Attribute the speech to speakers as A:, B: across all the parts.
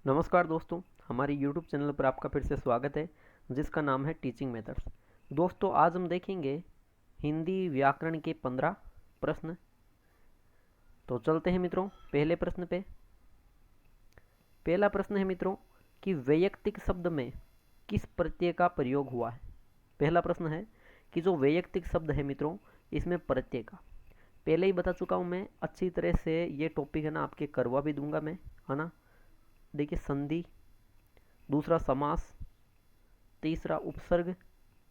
A: नमस्कार दोस्तों, हमारे YouTube चैनल पर आपका फिर से स्वागत है, जिसका नाम है टीचिंग मेथड्स। दोस्तों, आज हम देखेंगे हिंदी व्याकरण के 15 प्रश्न। तो चलते हैं मित्रों पहले प्रश्न पे। पहला प्रश्न है मित्रों कि वैयक्तिक शब्द में किस प्रत्यय का प्रयोग हुआ है। पहला प्रश्न है कि जो वैयक्तिक शब्द है मित्रों, इसमें प्रत्यय का पहले ही बता चुका हूँ मैं अच्छी तरह से। ये टॉपिक है ना, आपके करवा भी दूंगा मैं, है ना। देखिए, संधि, दूसरा समास, तीसरा उपसर्ग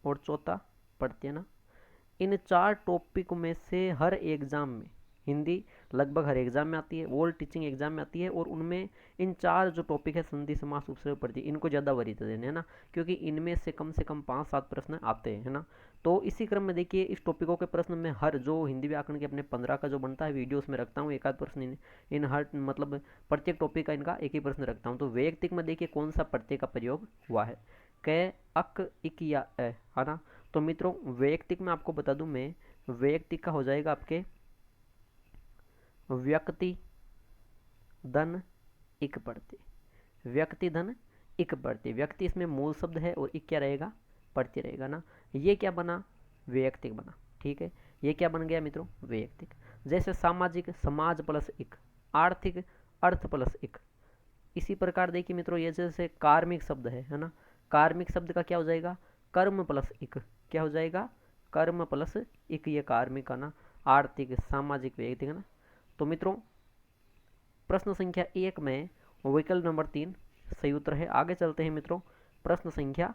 A: और चौथा प्रत्यय ना। इन चार टॉपिक में से हर एग्जाम में हिंदी लगभग हर एग्जाम में आती है, वर्ल्ड टीचिंग एग्जाम में आती है, और उनमें इन चार जो टॉपिक है संधि समास उपसर्ग प्रत्यय, इनको ज़्यादा वरीयता देने, है ना, क्योंकि इनमें से कम 5-7 प्रश्न आते हैं, है ना। तो इसी क्रम में देखिए, इस टॉपिकों के प्रश्न में हर जो हिंदी व्याकरण के अपने 15 का जो बनता है वीडियो, उसमें रखता हूँ एक आध प्रश्न इन हर मतलब प्रत्येक टॉपिक का इनका एक ही प्रश्न रखता हूँ। तो वैयक्तिक में देखिए कौन सा प्रत्यय का प्रयोग हुआ है, क, अक, इक या ए, है ना। तो मित्रों, वैयक्तिक में आपको बता दूं मैं, वैयक्तिक का हो जाएगा आपके व्यक्ति धन इक प्रत्यय। व्यक्ति धन इक प्रत्यय, व्यक्ति इसमें मूल शब्द है और इक क्या रहेगा, प्रत्यय रहेगा ना। ये क्या बना, वैयक्तिक बना। ठीक है, ये क्या बन गया मित्रों, वैयक्तिक। जैसे सामाजिक, समाज प्लस इक, आर्थिक, अर्थ प्लस इक। इसी प्रकार देखिए मित्रों, ये जैसे कार्मिक शब्द है ना, कार्मिक शब्द का क्या हो जाएगा, कर्म प्लस इक। क्या हो जाएगा, कर्म प्लस इक, ये कार्मिक का ना। आर्थिक, सामाजिक, वैयक्तिक, है ना। तो मित्रों, प्रश्न संख्या 1 में विकल्प नंबर 3 सही उत्तर है। आगे चलते हैं मित्रों प्रश्न संख्या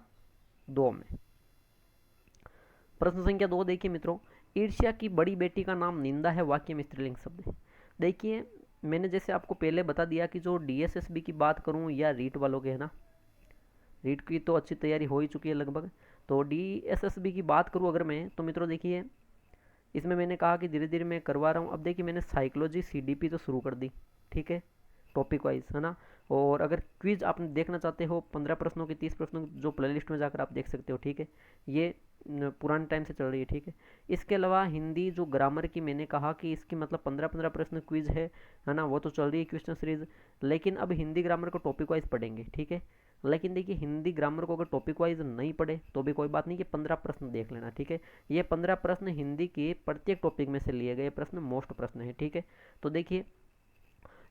A: 2 में। प्रश्न संख्या 2 देखिए मित्रों, ईर्ष्या की बड़ी बेटी का नाम निंदा है, वाक्य में स्त्रीलिंग शब्द है। देखिए, मैंने जैसे आपको पहले बता दिया कि जो डीएसएसबी की बात करूं या रीट वालों के, है ना, रीट की तो अच्छी तैयारी हो ही चुकी है लगभग। तो डीएसएसबी की बात करूं अगर मैं, तो मित्रों देखिए, इसमें मैंने कहा कि धीरे धीरे मैं करवा रहा हूँ। अब देखिए, मैंने साइकोलॉजी सीडीपी तो शुरू कर दी, ठीक है, टॉपिक वाइज, है ना। और अगर क्विज आप देखना चाहते हो 15 प्रश्नों की, 30 प्रश्नों की, जो प्लेलिस्ट में जाकर आप देख सकते हो, ठीक है। ये पुराने टाइम से चल रही है, ठीक है। इसके अलावा हिंदी जो ग्रामर की मैंने कहा कि इसकी मतलब 15-15 प्रश्न क्विज है ना, वो तो चल रही है क्वेश्चन सीरीज। लेकिन अब हिंदी ग्रामर को टॉपिक वाइज पढ़ेंगे, ठीक है। लेकिन देखिए, हिंदी ग्रामर को अगर टॉपिक वाइज नहीं पढ़े तो भी कोई बात नहीं, कि 15 प्रश्न देख लेना, ठीक है। ये 15 प्रश्न हिंदी के प्रत्येक टॉपिक में से लिए गए प्रश्न, मोस्ट प्रश्न है, ठीक है। तो देखिए,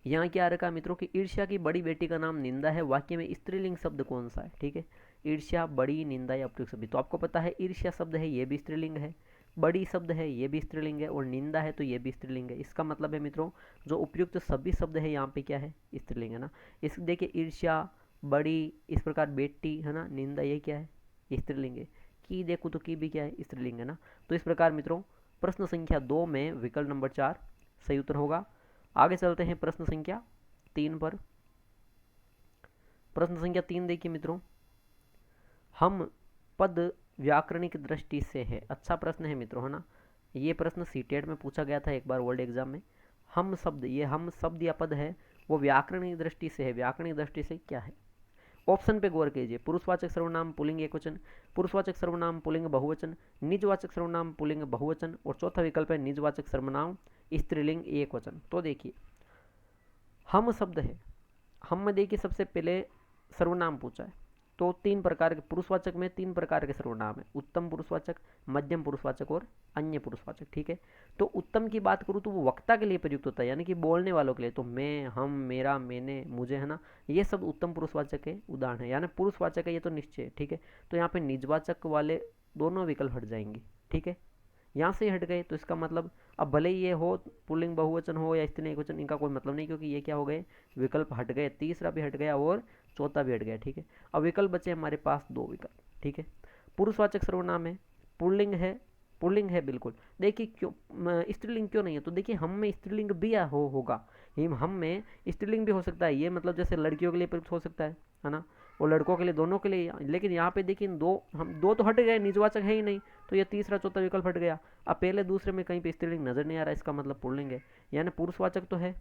A: यहाँ क्या रखा मित्रों की ईर्ष्या की बड़ी बेटी का नाम निंदा है, वाक्य में स्त्रीलिंग शब्द कौन सा है, ठीक है। ईर्ष्या, बड़ी, निंदा या उपयुक्त शब्द। तो आपको पता है ईर्ष्या शब्द है, ये भी स्त्रीलिंग है, बड़ी शब्द है, ये भी स्त्रीलिंग है, और निंदा है तो ये भी स्त्रीलिंग है। इसका मतलब है मित्रों, जो उपयुक्त सभी शब्द है यहाँ पे क्या है, स्त्रीलिंग है ना। इस देखिए, ईर्ष्या, बड़ी, इस प्रकार बेटी, है ना, निंदा, ये क्या है, स्त्रीलिंग है। की देखो तो की भी क्या है, स्त्रीलिंग है ना। तो इस प्रकार मित्रों, प्रश्न संख्या 2 में विकल्प नंबर 4 सही उत्तर होगा। आगे चलते हैं प्रश्न संख्या 3 पर। प्रश्न संख्या 3 देखिए मित्रों, हम पद व्याकरणिक दृष्टि से है। अच्छा प्रश्न है मित्रों, है ना। ये प्रश्न सीटेट में पूछा गया था एक बार वर्ल्ड एग्जाम में। हम शब्द, ये हम शब्द या पद है, वो व्याकरणिक दृष्टि से है। व्याकरणिक दृष्टि से क्या है, ऑप्शन पे गौर कीजिए। पुरुषवाचक सर्वनाम पुल्लिंग एकवचन, पुरुषवाचक सर्वनाम पुल्लिंग बहुवचन, निजवाचक सर्वनाम पुल्लिंग बहुवचन, और चौथा विकल्प है निजवाचक सर्वनाम स्त्रीलिंग एकवचन। तो देखिए, हम शब्द है, हम में देखिए सबसे पहले सर्वनाम पूछा है। तो 3 प्रकार के पुरुषवाचक में 3 प्रकार के सर्वनाम है, उत्तम पुरुषवाचक, मध्यम पुरुषवाचक और अन्य पुरुषवाचक, ठीक है। तो उत्तम की बात करूँ तो वो वक्ता के लिए प्रयुक्त होता है, यानी कि बोलने वालों के लिए। तो मैं, हम, मेरा, मैंने, मुझे, है ना, ये सब उत्तम पुरुषवाचक के उदाहरण है। यानी पुरुषवाचक है ये तो निश्चय, ठीक है। तो यहाँ पे निजवाचक वाले दोनों विकल्प हट जाएंगे, ठीक है। यहाँ से हट गए तो इसका मतलब, अब भले ही ये हो पुल्लिंग बहुवचन हो या स्त्रीलिंग एकवचन, इनका कोई मतलब नहीं, क्योंकि ये क्या हो गए, विकल्प हट गए। तीसरा भी हट गया और चौथा भी हट गया, ठीक है। अब विकल्प बचे हमारे पास 2 विकल्प, ठीक है। पुरुषवाचक सर्वनाम है, पुल्लिंग है, पुल्लिंग है बिल्कुल। देखिए, क्यों स्त्रीलिंग क्यों नहीं है, तो देखिए, हम में स्त्रीलिंग भी होगा, हम में स्त्रीलिंग भी हो सकता है। ये मतलब जैसे लड़कियों के लिए प्रयुक्त हो सकता है ना, और लड़कों के लिए, दोनों के लिए। लेकिन यहाँ पे देखिए, दो तो हट गए, निजवाचक है ही नहीं, तो ये तीसरा चौथा विकल्प हट गया। अब पहले दूसरे में कहीं पे स्त्रीलिंग नजर नहीं आ रहा, इसका मतलब पुल्लिंग है। यानी पुरुषवाचक तो है,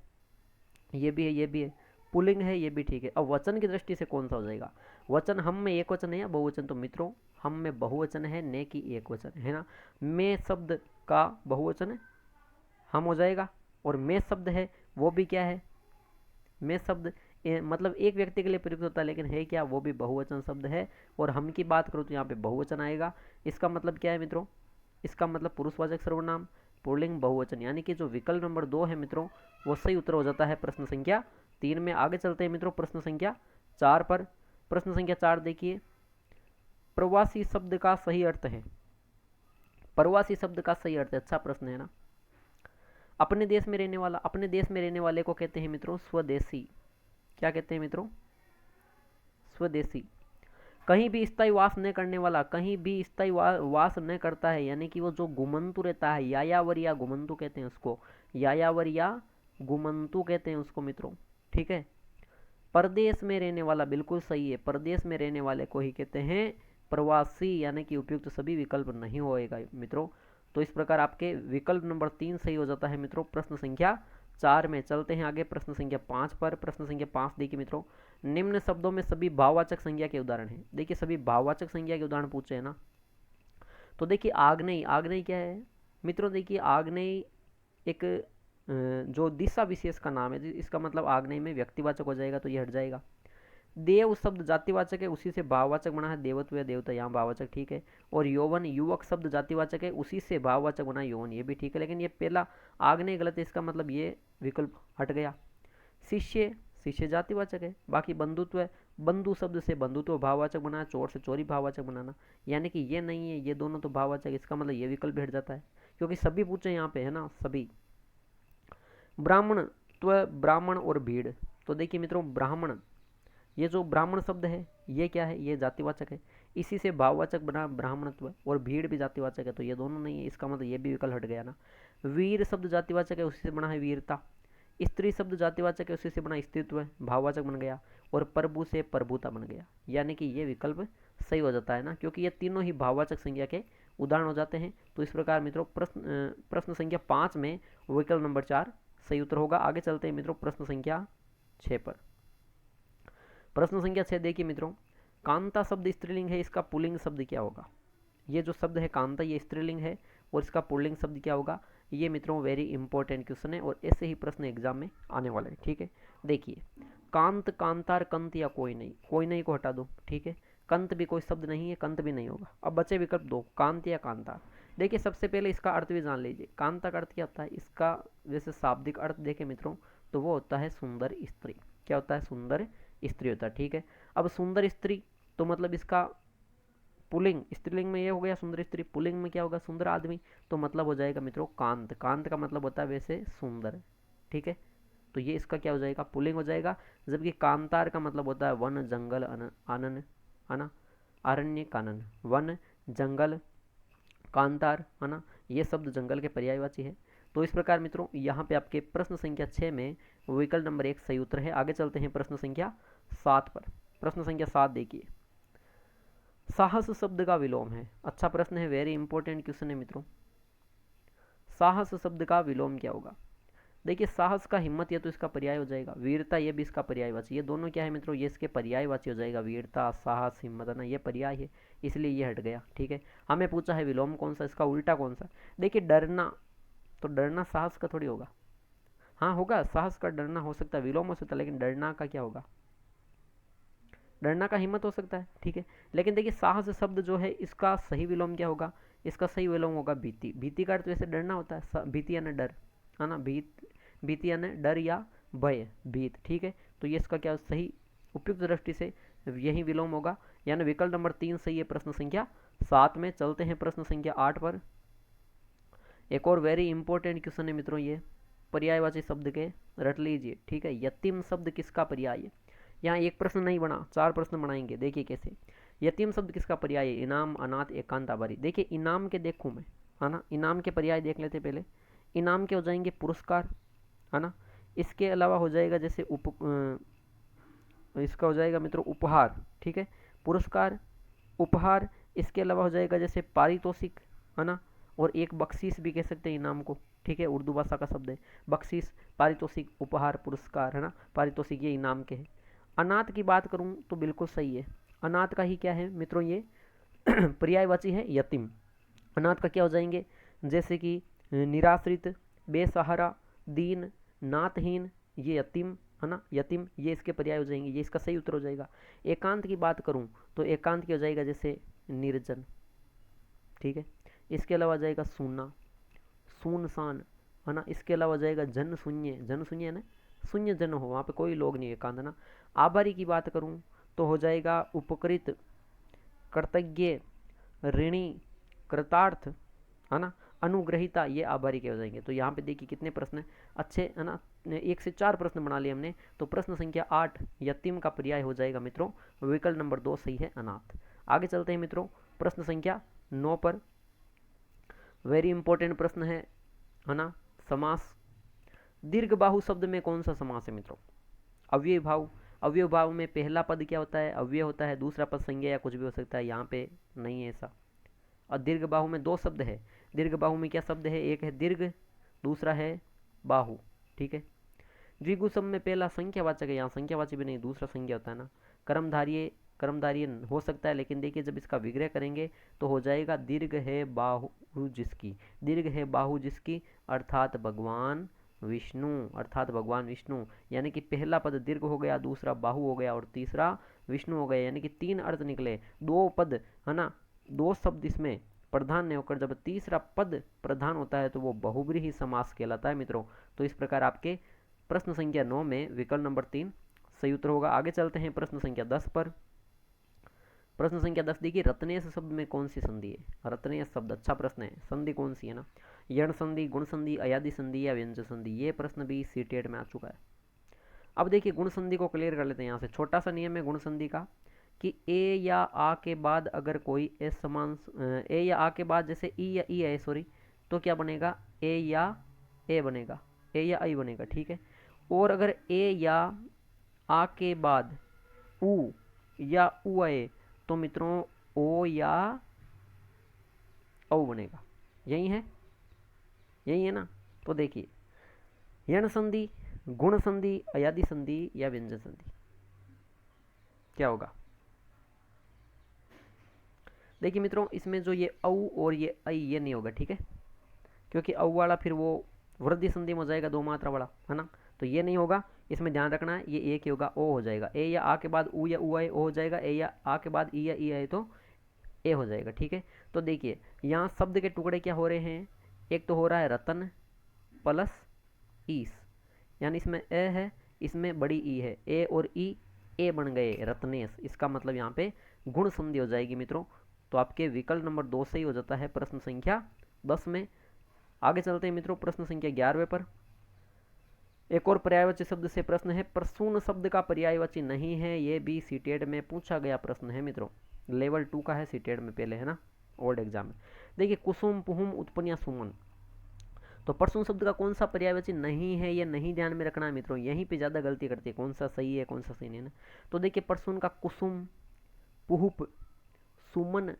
A: ये भी है, ये भी है, पुल्लिंग है, ये भी ठीक है। अब वचन की दृष्टि से कौन सा हो जाएगा, वचन हम में एक वचन है या बहुवचन। तो मित्रों, हम में बहुवचन है, ने की एक वचन है ना। मैं शब्द का बहुवचन हम हो जाएगा, और मैं शब्द है वो भी क्या है, मैं शब्द मतलब एक व्यक्ति के लिए प्रयुक्त होता है, लेकिन है क्या, वो भी बहुवचन शब्द है। और हम की बात करूँ तो यहाँ पे बहुवचन आएगा। इसका मतलब क्या है मित्रों, इसका मतलब पुरुषवाचक सर्वनाम पुल्लिंग बहुवचन, यानी कि जो विकल्प नंबर 2 है मित्रों वो सही उत्तर हो जाता है प्रश्न संख्या 3 में। आगे चलते हैं मित्रों प्रश्न संख्या 4 पर। प्रश्न संख्या 4 देखिए, प्रवासी शब्द का सही अर्थ है। प्रवासी शब्द का सही अर्थ है, अच्छा प्रश्न है ना। अपने देश में रहने वाला, अपने देश में रहने वाले को कहते हैं मित्रों स्वदेशी। क्या कहते हैं मित्रों, स्वदेशी। कहीं भी स्थायी वास न करने वाला, कहीं भी स्थायी वास न करता है, यानी कि वो जो घुमंतु रहता है, यायावर या घुमंतु कहते हैं उसको, यायावर या घुमंतु कहते हैं उसको मित्रों, ठीक है। परदेश में रहने वाला बिल्कुल सही है, परदेश में रहने वाले को ही कहते हैं प्रवासी, यानी कि उपयुक्त सभी विकल्प नहीं होएगा मित्रों। तो इस प्रकार आपके विकल्प नंबर 3 सही हो जाता है मित्रों प्रश्न संख्या 4 में। चलते हैं आगे प्रश्न संख्या 5 पर। प्रश्न संख्या 5 देखिए मित्रों, निम्न शब्दों में सभी भाववाचक संज्ञा के उदाहरण हैं। देखिए सभी भाववाचक संज्ञा के उदाहरण पूछे हैं ना। तो देखिए आग्नेय, आग्नेय क्या है मित्रों, देखिए आग्नेय एक जो दिशा विशेष का नाम है, इसका मतलब आग्नेय में व्यक्तिवाचक हो जाएगा, तो ये हट जाएगा। देव शब्द जातिवाचक है, उसी से भाववाचक बना है देवत्व या देवता, यहाँ भाववाचक ठीक है। और यौवन, युवक शब्द जातिवाचक है, उसी से भाववाचक बना है यौवन, ये भी ठीक है। लेकिन ये पहला आग्नेय गलत है, इसका मतलब ये विकल्प हट गया। शिष्य, शिष्य जातिवाचक है। बाकी बंधुत्व है, बंधु शब्द से बंधुत्व भाववाचक बनाना, चोर से चोरी भाववाचक बनाना, यानी कि ये नहीं है, ये दोनों तो भाववाचक, इसका मतलब ये विकल्प हट जाता है, क्योंकि सभी पूछे यहाँ पे है ना, सभी। ब्राह्मण, तो ब्राह्मण और भीड़, तो देखिए मित्रों ब्राह्मण, ये जो ब्राह्मण शब्द है ये क्या है, ये जातिवाचक है, इसी से भाववाचक बना ब्राह्मणत्व, और भीड़ भी जातिवाचक है, तो ये दोनों नहीं है, इसका मतलब ये भी विकल्प हट गया ना। वीर शब्द जातिवाचक है, उसी से बना है वीरता। स्त्री शब्द जातिवाचक है, उसी से बना स्त्रीत्व, भाववाचक बन गया। और प्रभु से प्रभुता बन गया, यानी कि ये विकल्प सही हो जाता है ना, क्योंकि ये तीनों ही भाववाचक संज्ञा के उदाहरण हो जाते हैं। तो इस प्रकार मित्रों प्रश्न संख्या 5 में विकल्प नंबर 4 सही उत्तर होगा। आगे चलते हैं मित्रों प्रश्न संख्या 6 पर। प्रश्न संख्या 6 देखिए मित्रों, कांता शब्द स्त्रीलिंग है, इसका पुल्लिंग शब्द क्या होगा। ये जो शब्द है कांता, ये स्त्रीलिंग है, और इसका पुल्लिंग शब्द क्या होगा। ये मित्रों वेरी इंपॉर्टेंट क्वेश्चन है, और ऐसे ही प्रश्न एग्जाम में आने वाले हैं, ठीक है। देखिए कांत, कांतार, कंत या कोई नहीं, कोई नहीं को हटा दो, ठीक है। कंत भी कोई शब्द नहीं है, कंत भी नहीं होगा। अब बचे विकल्प 2, कांत या कांतार। देखिए सबसे पहले इसका अर्थ भी जान लीजिए, कांता का अर्थ क्या होता है, इसका वैसे शाब्दिक अर्थ देखें मित्रों तो वो होता है सुंदर स्त्री। क्या होता है, सुंदर स्त्री होता है, ठीक है। अब सुंदर स्त्री तो मतलब इसका पुल्लिंग, स्त्रीलिंग में ये हो गया सुंदर स्त्री, पुल्लिंग में क्या होगा, सुंदर आदमी, तो मतलब हो जाएगा मित्रों कांत। कांत का मतलब होता है वैसे सुंदर, ठीक है। तो ये इसका क्या हो जाएगा, पुल्लिंग हो जाएगा। जबकि कांतार का मतलब होता है वन, जंगल, आनन, है ना, अरण्य, कानन, वन, जंगल, कांतार, है ना, ये शब्द जंगल के पर्यायवाची है। तो इस प्रकार मित्रों यहाँ पे आपके प्रश्न संख्या 6 में विकल्प नंबर 1 सही उत्तर है। आगे चलते हैं प्रश्न संख्या 7 पर। प्रश्न संख्या 7 देखिए, साहस शब्द का विलोम है। अच्छा प्रश्न है, वेरी इंपॉर्टेंट क्वेश्चन है मित्रों। साहस शब्द का विलोम क्या होगा। देखिए साहस का हिम्मत, ये तो इसका पर्याय हो जाएगा। वीरता, ये भी इसका पर्यायवाची, ये दोनों क्या है मित्रों, ये इसके पर्यायवाची हो जाएगा। वीरता, साहस, हिम्मत, है ना, ये पर्याय है, इसलिए ये हट गया, ठीक है। हमें पूछा है विलोम कौन सा, इसका उल्टा कौन सा। देखिए डरना, तो डरना साहस का थोड़ी होगा। हाँ होगा, साहस का डरना हो सकता है, विलोम हो सकता है, लेकिन डरना का क्या होगा, डरना का हिम्मत हो सकता है, ठीक है। लेकिन देखिए साहस शब्द जो है इसका सही विलोम क्या होगा, इसका सही विलोम होगा भीति। भीति का अर्थ वैसे डरना होता है, भीति यानी डर, है ना, भीति यानी डर या भय, भीत, ठीक है। तो ये इसका क्या सही उपयुक्त दृष्टि से यही विलोम होगा, यानी विकल्प नंबर 3 सही है प्रश्न संख्या 7 में। चलते हैं प्रश्न संख्या 8 पर। एक और वेरी इंपॉर्टेंट क्वेश्चन है मित्रों, ये पर्यायवाची शब्द के रट लीजिए, ठीक है। यतीम शब्द किसका पर्याय है। यहाँ एक प्रश्न नहीं बना, 4 प्रश्न बनाएंगे, देखिए कैसे। यतीम शब्द किसका पर्याय है, इनाम, अनाथ, एकांत, आभारी। देखिए इनाम के देखूँ मैं, है ना, इनाम के पर्याय देख लेते पहले। इनाम के हो जाएंगे पुरस्कार, है ना। इसके अलावा हो जाएगा जैसे इसका हो जाएगा मित्रों उपहार, ठीक है, पुरस्कार, उपहार। इसके अलावा हो जाएगा जैसे पारितोषिक, है ना, और एक बख्शीश भी कह सकते हैं इनाम को, ठीक है, उर्दू भाषा का शब्द है बख्शीश, पारितोषिक, उपहार, पुरस्कार, है ना, पारितोषिक, ये इनाम के हैं। अनाथ की बात करूं तो बिल्कुल सही है, अनाथ का ही क्या है मित्रों, ये पर्यायवाची है यतीम। अनाथ का क्या हो जाएंगे, जैसे कि निराश्रित, बेसहारा, दीन, नाथहीन, ये यतीम, है ना, यतिम, ये इसके पर्याय हो जाएंगे, ये इसका सही उत्तर हो जाएगा। एकांत की बात करूं तो एकांत की हो जाएगा जैसे निर्जन, ठीक है। इसके अलावा आ जाएगा सूना, सुनसान, है ना। इसके अलावा जाएगा जन शून्य, जन शून्य है ना, शून्य जन हो, वहाँ पे कोई लोग नहीं है, एकांत ना। आभारी की बात करूँ तो हो जाएगा उपकृत, कृतज्ञ, ऋणी, कृतार्थ, है ना, अनुग्रहिता, ये आभारी के हो जाएंगे। तो यहाँ पे देखिए कितने प्रश्न अच्छे, है ना, 1 से 4 प्रश्न बना लिए हमने। तो प्रश्न संख्या 8 यतिम का पर्याय हो जाएगा मित्रों, विकल्प नंबर 2 सही है, अनाथ। आगे चलते हैं मित्रों प्रश्न संख्या 9 पर। वेरी इंपॉर्टेंट प्रश्न है ना। समास, दीर्घ बाहु शब्द में कौन सा समास है मित्रों? अव्यय भाव, अव्यय भाव में पहला पद क्या होता है? अव्यय होता है, दूसरा पद संज्ञा या कुछ भी हो सकता है, यहाँ पे नहीं है ऐसा। और दीर्घ बाहु में 2 शब्द है। दीर्घ बाहु में क्या शब्द है? एक है दीर्घ, दूसरा है बाहु, ठीक है। द्विगु शब्द में पहला संख्यावाचक है, यहाँ संख्यावाचक भी नहीं, दूसरा संज्ञा होता है ना। कर्मधारीय, कर्मधारीय हो सकता है, लेकिन देखिए जब इसका विग्रह करेंगे तो हो जाएगा दीर्घ है बाहु जिसकी, दीर्घ है बाहु जिसकी अर्थात भगवान विष्णु, अर्थात भगवान विष्णु। यानी कि पहला पद दीर्घ हो गया, दूसरा बाहु हो गया और तीसरा विष्णु हो गया, यानी कि 3 अर्थ निकले। 2 पद, है ना, 2 शब्द इसमें प्रधान नहीं होकर जब तीसरा पद प्रधान होता है तो वो बहुब्रीहि समास कहलाता है मित्रों। तो इस प्रकार आपके प्रश्न संख्या 9 में विकल्प नंबर 3 सही उत्तर होगा। आगे चलते हैं प्रश्न संख्या 10 पर। प्रश्न संख्या 10 देखिए, रत्नेश शब्द में कौन सी संधि है? रत्नेश शब्द, अच्छा प्रश्न है, संधि कौन सी है ना? यण संधि, गुण संधि, अयादि संधि या व्यंजन संधि? ये प्रश्न भी सीटेट में आ चुका है। अब देखिए गुण संधि को क्लियर कर लेते हैं। यहाँ से छोटा सा नियम है गुण संधि का कि ए या आ के बाद अगर कोई समान, ए या आ के बाद जैसे ई या ई है, सॉरी, तो क्या बनेगा? ए या ए बनेगा, ए या आई बनेगा, ठीक है। और अगर ए या आ के बाद उ या उ आए तो मित्रों ओ या औ बनेगा। यही है, यही है ना। तो देखिए यण संधि, गुण संधि, अयादि संधि या व्यंजन संधि, क्या होगा? देखिए मित्रों इसमें जो ये औ और ये ऐ ये नहीं होगा, ठीक है, क्योंकि औ वाला फिर वो वृद्धि संधि में हो जाएगा, 2 मात्रा वाला, है ना। तो ये नहीं होगा, इसमें ध्यान रखना है, ये एक ही होगा, ओ हो जाएगा। ए या आ के बाद उ या उ आए ओ हो जाएगा, ए या आ के बाद ई या ई आए तो ए हो जाएगा, ठीक है। तो देखिए यहाँ शब्द के टुकड़े क्या हो रहे हैं? एक तो हो रहा है रतन प्लस ईस, यानी इसमें ए है, इसमें बड़ी ई है, ए और ई ए बन गए रत्नेश। इसका मतलब यहाँ पे गुण संधि हो जाएगी मित्रों। तो आपके विकल्प नंबर 2 सही हो जाता है प्रश्न संख्या 10 में। आगे चलते हैं मित्रों प्रश्न संख्या 11वें पर। एक और पर्यायवाची शब्द से प्रश्न है, प्रसून शब्द का पर्यायवाची नहीं है, ये भी सीटेट में पूछा गया प्रश्न है मित्रों। लेवल 2 का है सीटेट में पहले, है ना, ओल्ड एग्जाम में। देखिए कुसुम, पुहुम, उत्पन्न या सुमन, तो प्रसून शब्द का कौन सा पर्यायवाची नहीं है, ये नहीं ध्यान में रखना है मित्रों, यहीं पे ज़्यादा गलती करते हैं, कौन सा सही है कौन सा सही नहीं है ना। तो देखिए प्रसून का कुसुम, पुहुप, सुमन,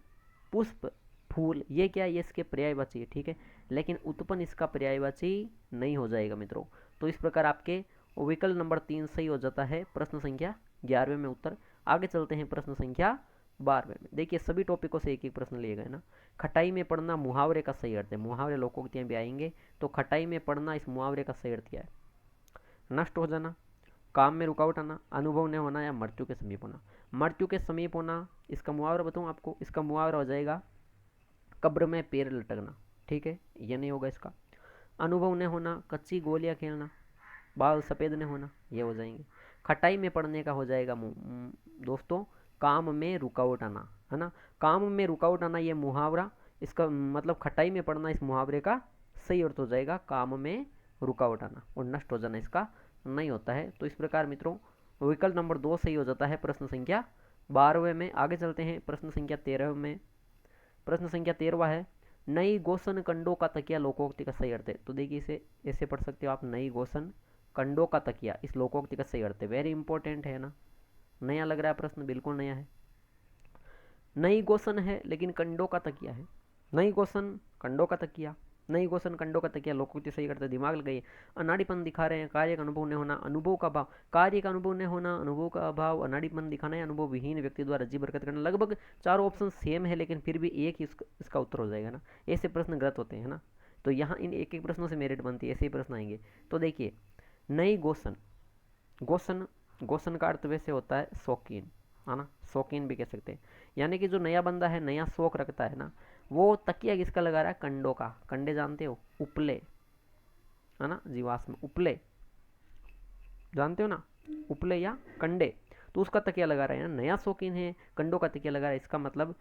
A: पुष्प, फूल, ये क्या है? ये इसके पर्यायवाची है, ठीक है, लेकिन उत्पन्न इसका पर्यायवाची नहीं हो जाएगा मित्रों। तो इस प्रकार आपके विकल्प नंबर 3 सही हो जाता है प्रश्न संख्या 11वें में उत्तर। आगे चलते हैं प्रश्न संख्या 12वें में। देखिए सभी टॉपिकों से एक एक प्रश्न लिए गए ना। खटाई में पढ़ना मुहावरे का सही अर्थ है, मुहावरे लोकोक्तियां भी आएंगे, तो खटाई में पढ़ना इस मुहावरे का सही अर्थ क्या है? नष्ट हो जाना, काम में रुकावट आना, अनुभव न होना या मृत्यु के समीप होना? मृत्यु के समीप होना, इसका मुहावरा बताऊँ आपको, इसका मुहावरा हो जाएगा कब्र में पैर लटकना, ठीक है, ये नहीं होगा इसका। अनुभव न होना, कच्ची गोलियां खेलना, बाल सफ़ेद न होना, ये हो जाएंगे। खटाई में पड़ने का हो जाएगा दोस्तों काम में रुकावट आना, है ना। काम में रुकावट आना ये मुहावरा, इसका मतलब खटाई में पड़ना इस मुहावरे का सही अर्थ हो जाएगा काम में रुकावट आना, और नष्ट हो जाना इसका नहीं होता है। तो इस प्रकार मित्रों विकल्प नंबर 2 सही हो जाता है प्रश्न संख्या 12वें में। आगे चलते हैं प्रश्न संख्या 13 में। प्रश्न संख्या 13वां है, नई गोसन कंडों का तकिया लोकोक्ति का सही अर्थ है। तो देखिए इसे ऐसे पढ़ सकते हो आप, नई गोसन कंडों का तकिया, इस लोकोक्ति का सही अर्थ है। वेरी इंपॉर्टेंट है ना, नया लग रहा है प्रश्न, बिल्कुल नया है। नई गोसन है लेकिन कंडों का तकिया है, नई गोसन कंडों का तकिया, नई गोसन कंडों का तकिया लोकोक्ति सही करते, दिमाग लगाइए। अनाड़ीपन दिखा रहे हैं, कार्य का अनुभव न होना, अनुभव का अभाव, कार्य का अनुभव न होना, अनुभव का अभाव, अनाड़ीपन दिखाना है, अनुभव विहीन व्यक्ति द्वारा अजीब हरकत करना। लगभग चारों ऑप्शन सेम है, लेकिन फिर भी एक ही इसका उत्तर हो जाएगा ना, ऐसे प्रश्न गलत होते हैं ना। तो यहाँ इन एक एक प्रश्नों से मेरिट बनती है, ऐसे ही प्रश्न आएंगे। तो देखिए नई गोसन, गोसन, गोसन का अर्थ वैसे होता है शौकीन, है ना, शौकीन भी कह सकते हैं। यानी कि जो नया बंदा है, नया शौक रखता है ना, वो तकिया किसका लगा रहा है? कंडों का। कंडे जानते हो? उपले, है ना, जीवाश्म उपले जानते हो ना, उपले या कंडे, तो उसका तकिया लगा रहा है ना, नया शौकीन है, कंडों का तकिया लगा रहा है। इसका मतलब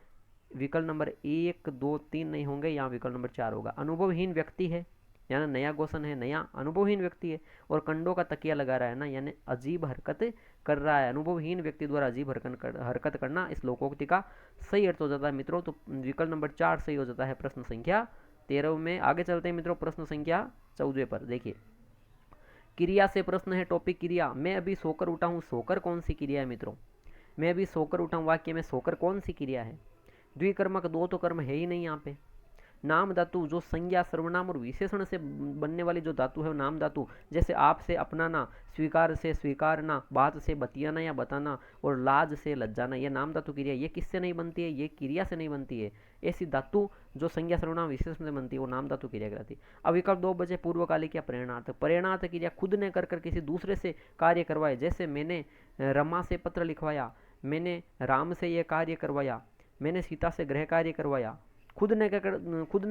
A: विकल्प नंबर 1, 2, 3 नहीं होंगे, यहाँ विकल्प नंबर 4 होगा। अनुभवहीन व्यक्ति है, यानी नया गोसन है, नया अनुभवहीन व्यक्ति है, और कंडों का तकिया लगा रहा है ना, यानी अजीब हरकत कर रहा है। अनुभवहीन व्यक्ति द्वारा अजीब हरकत करना इस लोकोक्ति का सही अर्थ हो जाता है मित्रों। तो विकल्प नंबर 4 सही हो जाता है प्रश्न संख्या 13 में। आगे चलते हैं मित्रों प्रश्न संख्या 14 पर। देखिए, क्रिया से प्रश्न है, टॉपिक क्रिया। मैं अभी सोकर उठा हूँ, सोकर कौन सी क्रिया है मित्रों? मैं अभी सोकर उठा हूँ वाक्य में सोकर कौन सी क्रिया है? द्विकर्मक, दो तो कर्म है ही नहीं यहाँ पे। नाम धातु, जो संज्ञा सर्वनाम और विशेषण से बनने वाली जो धातु है वो नाम धातु। जैसे आप से अपनाना, स्वीकार से स्वीकारना, बात से बतियाना या बताना, और लाज से लज्जाना, ये नाम धातु क्रिया। ये किससे नहीं बनती है? ये क्रिया से नहीं बनती है। ऐसी धातु जो संज्ञा सर्वनाम विशेषण से बनती है वो नाम धातु क्रिया कहलाती है। अब विकल्प 2 बचे, पूर्वकालिक या प्रेरणार्थ। प्रेरणार्थ क्रिया खुद ने कर किसी दूसरे से कार्य करवाए। जैसे मैंने रमा से पत्र लिखवाया, मैंने राम से यह कार्य करवाया, मैंने सीता से गृह कार्य करवाया। खुद ने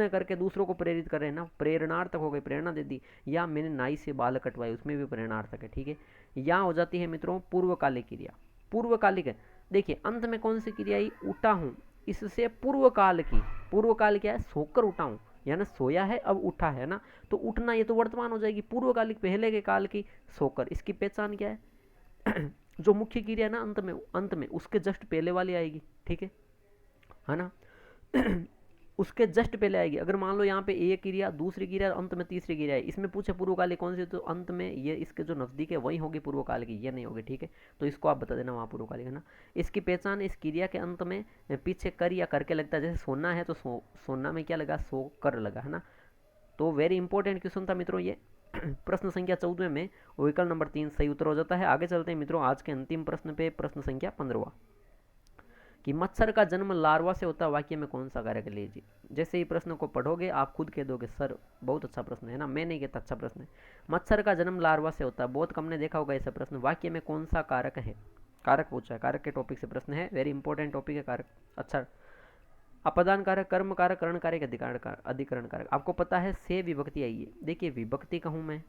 A: करके दूसरों को प्रेरित कर रहे हैं ना, प्रेरणार्थक हो गई, प्रेरणा दे दी। या मैंने नाई से बाल कटवाए, उसमें भी प्रेरणार्थक है। ठीक है, यहाँ हो जाती है मित्रों पूर्वकालिक क्रिया। पूर्वकालिक है, देखिए अंत में कौन सी क्रिया आई? उठा हूँ, इससे पूर्व काल की। पूर्व काल क्या है? सोकर उठा हूँ, यानी सोया है अब उठा है ना, तो उठना ये तो वर्तमान हो जाएगी। पूर्वकालिक पहले के काल की, सोकर। इसकी पहचान क्या है? जो मुख्य क्रिया है ना अंत में उसके जस्ट पहले वाली आएगी। ठीक है ना? उसके जस्ट पहले आएगी। अगर मान लो यहाँ पे एक क्रिया, दूसरी क्रिया, अंत में तीसरी क्रिया है, इसमें पूछे पूर्वकालिक कौन सी, तो अंत में ये इसके जो नजदीक है वही होगी पूर्वकाल की, ये नहीं होगी। ठीक है, तो इसको आप बता देना वहाँ पूर्वकालिक है ना। इसकी पहचान, इस क्रिया के अंत में पीछे कर या करके लगता है। जैसे सोना है तो सोना में क्या लगा? सो कर लगा, है ना। तो वेरी इंपॉर्टेंट क्वेश्चन था मित्रों ये। प्रश्न संख्या 14 में विकल्प नंबर 3 सही उत्तर हो जाता है। आगे चलते हैं मित्रों आज के अंतिम प्रश्न पे, प्रश्न संख्या 15 कि मच्छर का जन्म लार्वा से होता है, वाक्य में कौन सा कारक? लीजिए, जैसे ही प्रश्न को पढ़ोगे आप खुद कह दोगे सर बहुत अच्छा प्रश्न है ना, मैं नहीं कहता अच्छा प्रश्न है। मच्छर का जन्म लार्वा से होता है, बहुत कम ने देखा होगा ऐसा प्रश्न। वाक्य में कौन सा कारक है? कारक पूछा है, कारक के टॉपिक से प्रश्न है, वेरी इंपॉर्टेंट टॉपिक है कारक। अच्छा, अपदान कारक, कर्म कारक, करण कारक, अधिकरण कारक। आपको पता है से विभक्ति आई है। देखिए, विभक्ति कहूँ मैं,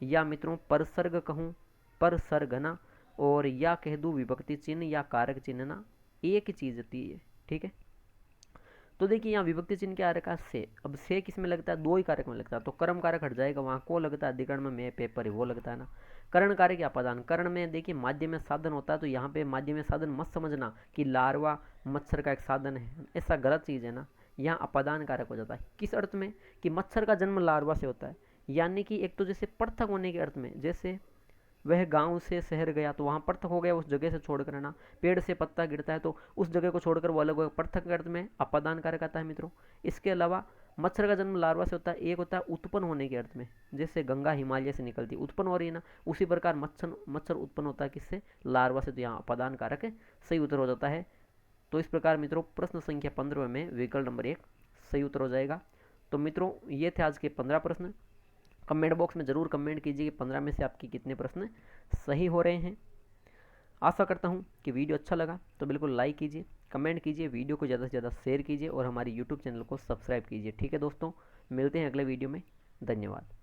A: या मित्रों परसर्ग कहूँ, परसर्ग ना, और या कह दूँ विभक्ति चिन्ह या कारक चिन्ह ना, एक ही चीज होती है। ठीक है, तो देखिए यहाँ विभक्ति चिन्ह क्या रखा? से। अब से किस में लगता है? दो ही कारक में लगता है, तो कर्म कारक हट जाएगा, वहाँ को लगता है अधिकरण में, मैं पेपर है वो लगता है ना। करण कारक या अपदान, करण में देखिए माध्यम में साधन होता है, तो यहाँ पे माध्यम में साधन मत समझना कि लार्वा मच्छर का एक साधन है, ऐसा गलत चीज़ है ना। यहाँ अपदान कारक हो जाता है। किस अर्थ में? कि मच्छर का जन्म लार्वा से होता है, यानी कि एक तो जैसे पृथक होने के अर्थ में, जैसे वह गांव से शहर गया तो वहाँ पृथक हो गया, उस जगह से छोड़कर ना। पेड़ से पत्ता गिरता है तो उस जगह को छोड़कर वो अलग हो गया, पृथक अर्थ में अपादान कारक आता है मित्रों। इसके अलावा मच्छर का जन्म लार्वा से होता है, एक होता है उत्पन्न होने के अर्थ में, जैसे गंगा हिमालय से निकलती उत्पन्न हो रही है ना, उसी प्रकार मच्छर उत्पन्न होता है किससे? लार्वा से, तो यहाँ अपादान कारक है, सही उत्तर हो जाता है। तो इस प्रकार मित्रों प्रश्न संख्या 15 में विकल्प नंबर 1 सही उत्तर हो जाएगा। तो मित्रों ये थे आज के 15 प्रश्न। कमेंट बॉक्स में ज़रूर कमेंट कीजिए कि 15 में से आपके कितने प्रश्न सही हो रहे हैं। आशा करता हूँ कि वीडियो अच्छा लगा तो बिल्कुल लाइक कीजिए, कमेंट कीजिए, वीडियो को ज़्यादा से ज़्यादा शेयर कीजिए और हमारी यूट्यूब चैनल को सब्सक्राइब कीजिए। ठीक है दोस्तों, मिलते हैं अगले वीडियो में। धन्यवाद।